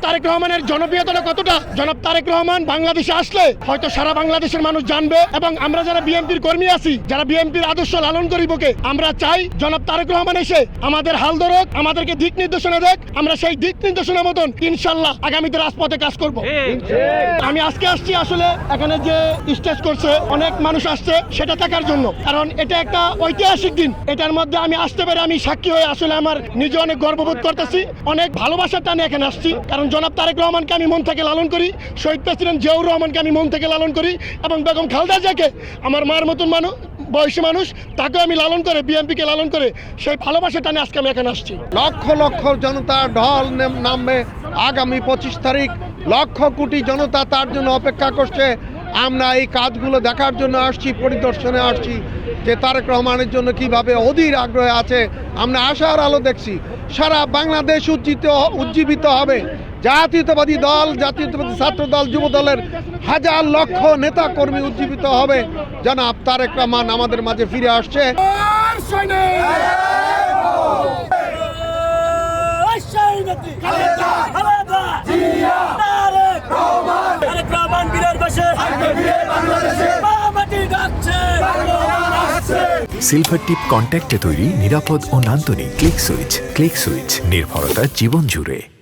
তারেক রহমানের জনপ্রিয়তা কতটা। জনাব তারেক রহমান বাংলাদেশে আসলে হয়তো সারা বাংলাদেশের মানুষ জানবে, এবং আমরা যারা বিএনপির কর্মী আছি, যারা বিএনপির আদর্শ লালন করি বুকে, আমরা চাই জনাব তারেক রহমান এসে আমাদের হাল ধরুক, আমাদেরকে দিক নির্দেশনা দেখ, আমরা সেই দিক নির্দেশনা মতন ইনশাল্লাহ আগামীতে রাজপথে কাজ করব। আমি আজকে আসছি আসলে এখানে যে স্টেজ করছে অনেক মানুষ আসছে সেটা দেখার জন্য, কারণ এটা একটা ঐতিহাসিক দিন। এটার মধ্যে আমি আসতে পেরে আমি সাক্ষী হয়ে আসলে আমার নিজে অনেক গর্ববোধ করতেছি, অনেক ভালোবাসার টানে এখানে আসছি। কারণ জনাব তারেক রহমানকে আমি মন থেকে লালন করি, শহীদ প্রেসিডেন্ট জিয়াউর রহমানকে আমি মন থেকে লালন করি, এবং বেগম খালেদা জিয়াকে আমার মার মতন মানুষ, বয়সী মানুষ, তাকেও আমি লালন করে, বিএনপিকে লালন করে সেই ভালোবাসার টানে আজকে আমি এখানে আসছি। লক্ষ লক্ষ জনতা ঢল নামবে আগামী 25 তারিখ। লক্ষ কোটি জনতা তার জন্য অপেক্ষা করছে। আমরা এই কাজগুলো দেখার জন্য আসছি, পরিদর্শনে আসছি যে তারেক রহমানের জন্য কিভাবে অধীর আগ্রহে আছে। আমরা আশার আলো দেখছি সারা বাংলাদেশ উজ্জীবিত হবে। জাতীয়তাবাদী দল, জাতীয়তাবাদী ছাত্র দল, যুব দলের হাজার লক্ষ নেতা কর্মী উজ্জীবিত হবে। জনাব তারেক রহমান আমাদের মাঝে ফিরে আসছে। সিলভার টিপ কন্ট্যাক্টে তৈরি নিরাপদ ও নান্দনিক ক্লিক সুইচ। ক্লিক সুইচ, নির্ভরতা জীবন জুড়ে।